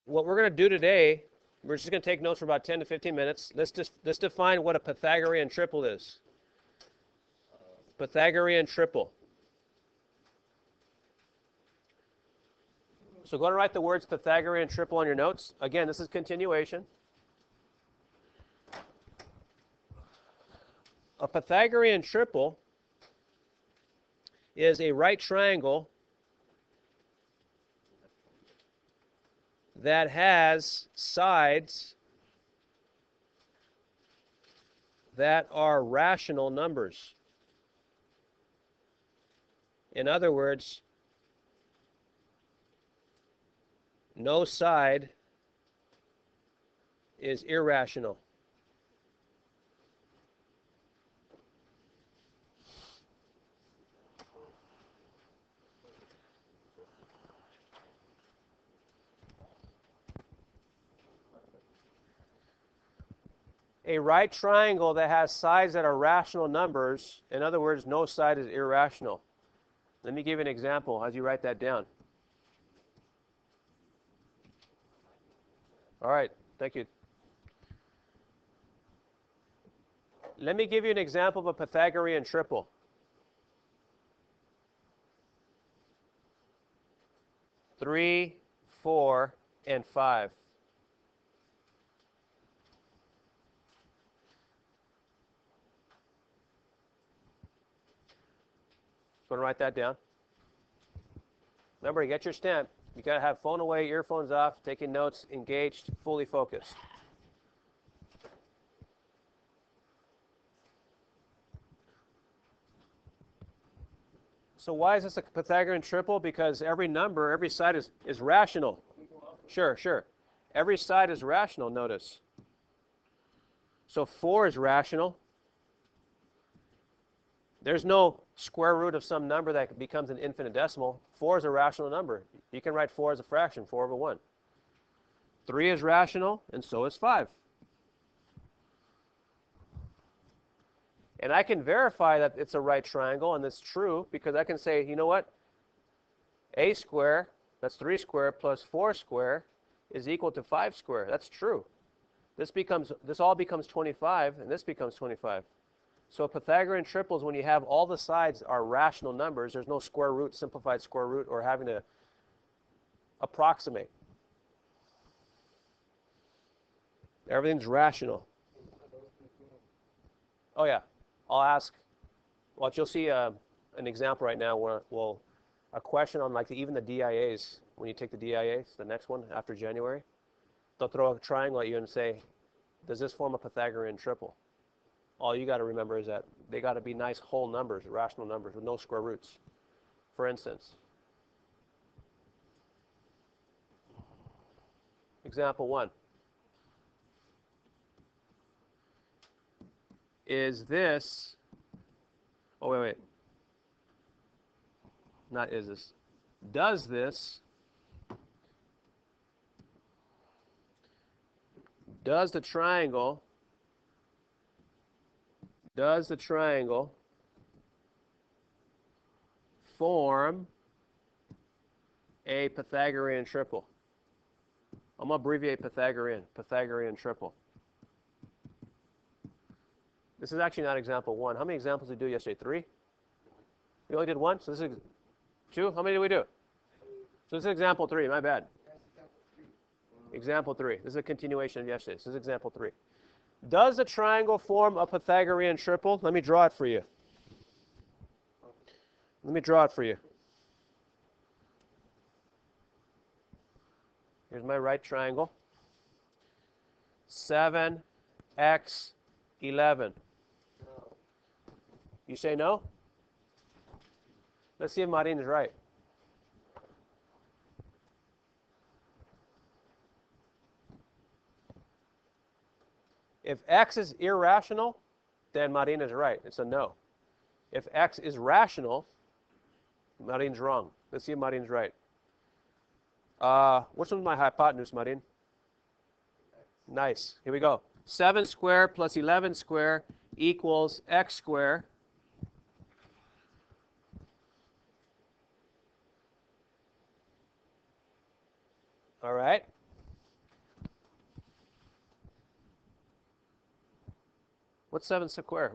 what we're going to do today, we're just going to take notes for about 10 to 15 minutes. Let's define what a Pythagorean triple is. Pythagorean triple. So go and write the words Pythagorean triple on your notes. Again, this is continuation. A Pythagorean triple is a right triangle that has sides that are rational numbers. In other words, no side is irrational. A right triangle that has sides that are rational numbers, in other words, no side is irrational. Let me give you an example as you write that down. All right, thank you. Let me give you an example of a Pythagorean triple. Three, 4, and 5. Going to write that down. Remember, you get your stamp. You got to have phone away, earphones off, taking notes, engaged, fully focused. So why is this a Pythagorean triple? Because every number, every side is rational. Sure, sure. Every side is rational, notice. So 4 is rational. There's no square root of some number that becomes an infinitesimal. 4 is a rational number. You can write 4 as a fraction, 4 over 1. 3 is rational, and so is 5. And I can verify that it's a right triangle, and that's true, because I can say, you know what? A square, that's 3 square, plus 4 square is equal to 5 square. That's true. This all becomes 25, and this becomes 25. So a Pythagorean triple is when you have all the sides are rational numbers. There's no square root, simplified square root, or having to approximate. Everything's rational. Oh yeah, I'll ask. Well, you'll see an example right now where a question on like even the DIAs. When you take the DIAs, the next one after January, they'll throw a triangle at you and say, does this form a Pythagorean triple? All you got to remember is that they got to be nice whole numbers, rational numbers with no square roots. For instance, example 1. Is this, oh wait, not is this, does the triangle form a Pythagorean triple? I'm going to abbreviate Pythagorean triple. This is actually not example 1. How many examples did we do yesterday? 3? We only did 1? So this is 2? How many did we do? So this is example 3. My bad. Example 3. This is a continuation of yesterday. This is example 3. Does the triangle form a Pythagorean triple? Let me draw it for you. Here's my right triangle. 7x 11. You say no? Let's see if Marin is right. If x is irrational, then Marin is right. It's a no. If x is rational, Marin's wrong. Let's see if Marin's right. Which one's my hypotenuse, Marin? Nice. Here we go. 7 squared plus 11 squared equals x squared. All right. What's 7 square?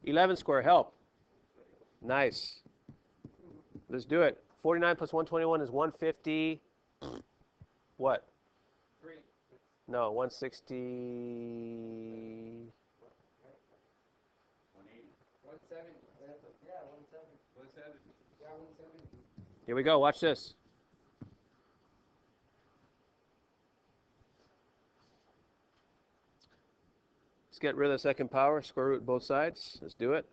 11 square, help. Nice. Let's do it. 49 plus 121 is 150. What? 3. No, 160. 170. Yeah, 170. 170. Yeah, 170. Here we go. Watch this. Let's get rid of the second power. Square root both sides. Let's do it.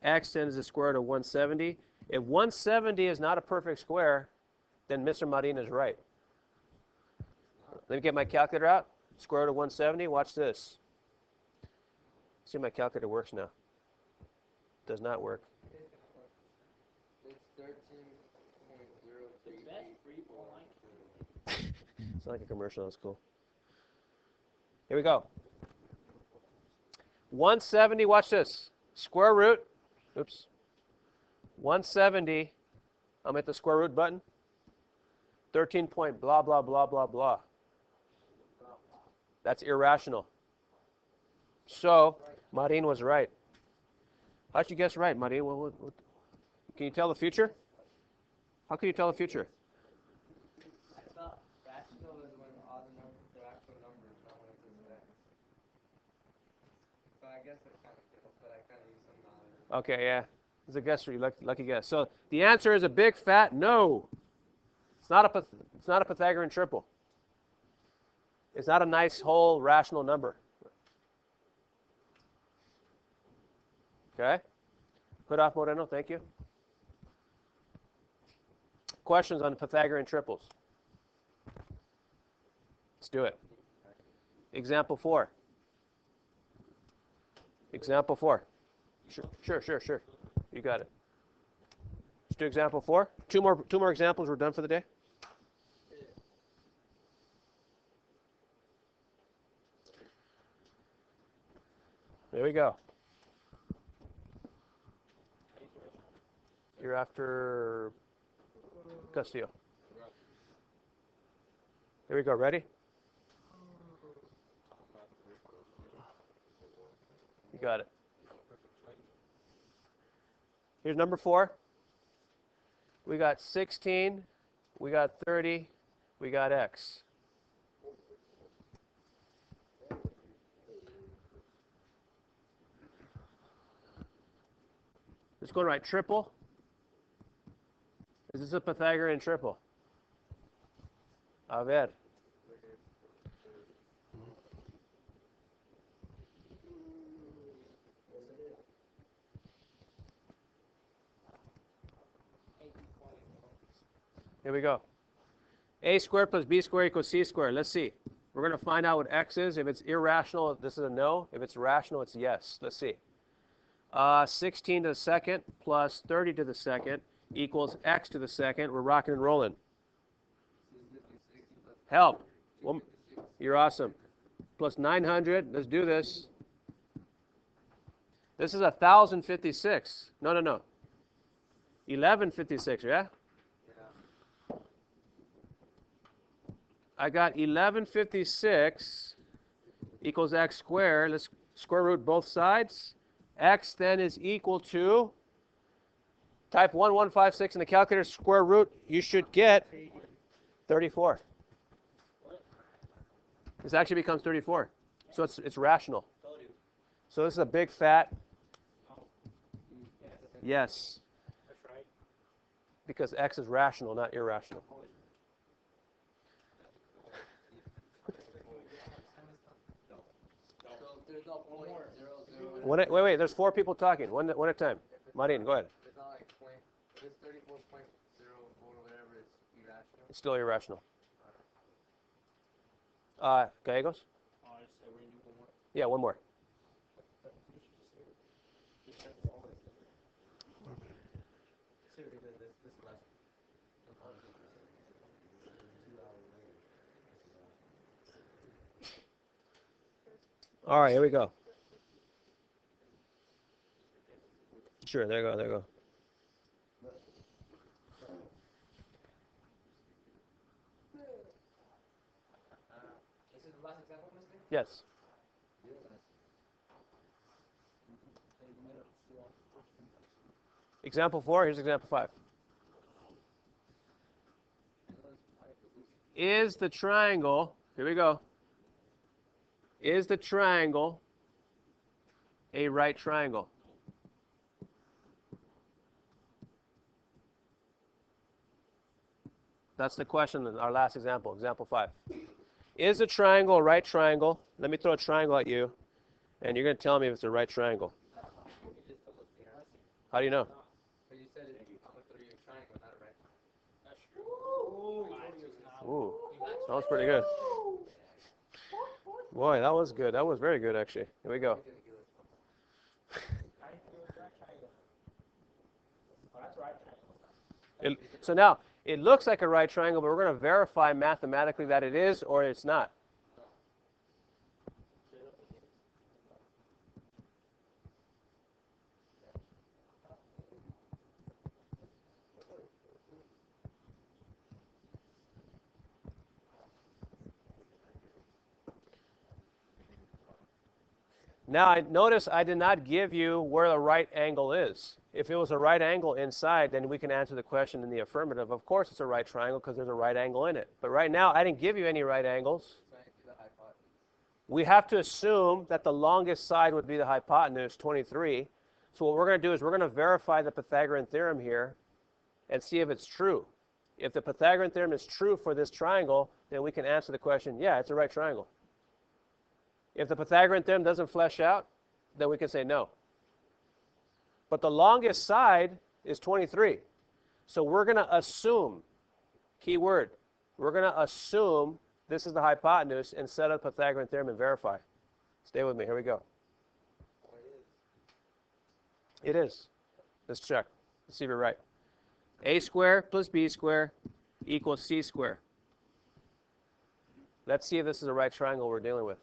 X then is the square root of 170. If 170 is not a perfect square, then Mr. Marin is right. Let me get my calculator out. Square root of 170. Watch this. See if my calculator works now. Does not work. It's 13.03. It's not like a commercial. That's cool. Here we go. 170. Watch this. Square root. Oops. 170. I'm at the square root button. 13 point blah, blah, blah, blah, blah. That's irrational. So, Marin was right. How'd you guess right, Marin? What, can you tell the future? How can you tell the future? I thought rational is when all the numbers are actual numbers, not when it's just x. So I guess it's kind of difficult, but I kind of use some knowledge. Okay, yeah. It's a guess for you. Lucky guess. So the answer is a big fat no. It's not a Pythagorean triple. It's not a nice whole rational number. Okay? Put off Moreno, thank you. Questions on Pythagorean triples? Let's do it. Example 4. Example 4. Sure. You got it. Let's do example 4. Two more examples. We're done for the day. There we go. You're after Castillo. Here we go. Ready? You got it. Here's number 4. We got 16. We got 30. We got x. Let's go to write triple. Is this a Pythagorean triple? A ver. Here we go. A squared plus b squared equals c squared. Let's see. We're going to find out what x is. If it's irrational, this is a no. If it's rational, it's yes. Let's see. 16 to the second plus 30 to the second equals x to the second. We're rocking and rolling. Help. Well, you're awesome. Plus 900. Let's do this. This is 1,056. No. 1156, yeah? I got 1156 equals x squared. Let's square root both sides. X then is equal to, type 1156 in the calculator, square root, you should get 34. This actually becomes 34. So it's rational. So this is a big fat yes. Because x is rational, not irrational. Wait, there's 4 people talking. One at a time. Marin, go ahead. It's not like point. This 34.04 or whatever is irrational. It's still irrational. Gallegos? Yeah, one more. All right, here we go. Sure, there you go. This is the last example, Mr. Yes. Example 4, here's example 5. Is the triangle, here we go, is the triangle a right triangle? That's the question in our last example, example 5. Is the triangle a right triangle? Let me throw a triangle at you, and you're going to tell me if it's a right triangle. How do you know? But you said it through your triangle, not a right. That's true. Ooh, that was pretty good. Boy, that was good. That was very good, actually. Here we go. So now, it looks like a right triangle, but we're going to verify mathematically that it is or it's not. Now, notice I did not give you where the right angle is. If it was a right angle inside, then we can answer the question in the affirmative. Of course it's a right triangle because there's a right angle in it. But right now, I didn't give you any right angles. We have to assume that the longest side would be the hypotenuse, 23. So what we're going to do is we're going to verify the Pythagorean theorem here and see if it's true. If the Pythagorean theorem is true for this triangle, then we can answer the question, yeah, it's a right triangle. If the Pythagorean theorem doesn't flesh out, then we can say no. But the longest side is 23. So we're going to assume, key word, we're going to assume this is the hypotenuse and set up the Pythagorean theorem and verify. Stay with me. Here we go. It is. Let's check. Let's see if we're right. A squared plus B squared equals C squared. Let's see if this is a right triangle we're dealing with.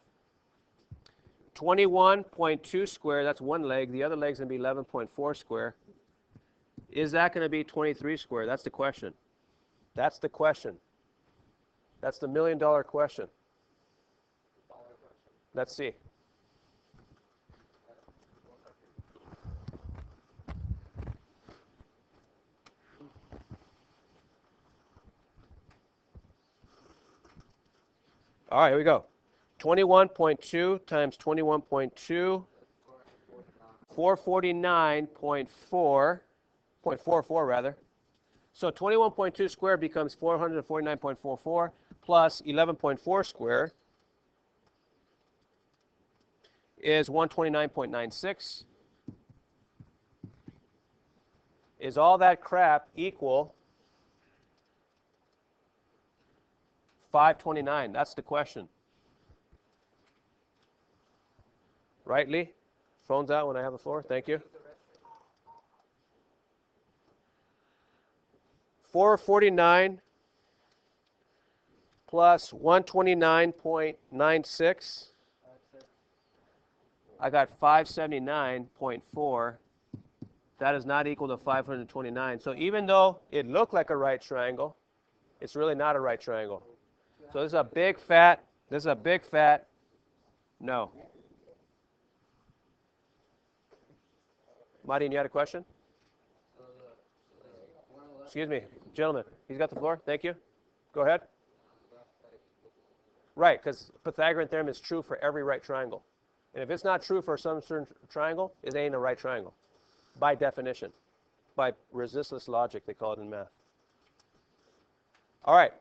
21.2 squared, that's one leg. The other leg's going to be 11.4 squared. Is that going to be 23 squared? That's the question. That's the question. That's the million-dollar question. Let's see. All right, here we go. 21.2 times 21.2, 449.44 rather. So 21.2 squared becomes 449.44 plus 11.4 squared is 129.96. Is all that crap equal 529? That's the question. Right, Lee? Phone's out when I have the floor. Thank you. 449 plus 129.96. I got 579.4. That is not equal to 529. So even though it looked like a right triangle, it's really not a right triangle. So this is a big fat no. Martin, you had a question? Excuse me, gentlemen. He's got the floor. Thank you. Go ahead. Right, because Pythagorean theorem is true for every right triangle. And if it's not true for some certain triangle, it ain't a right triangle. By definition. By resistless logic, they call it in math. All right.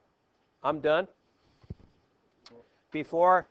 I'm done. Before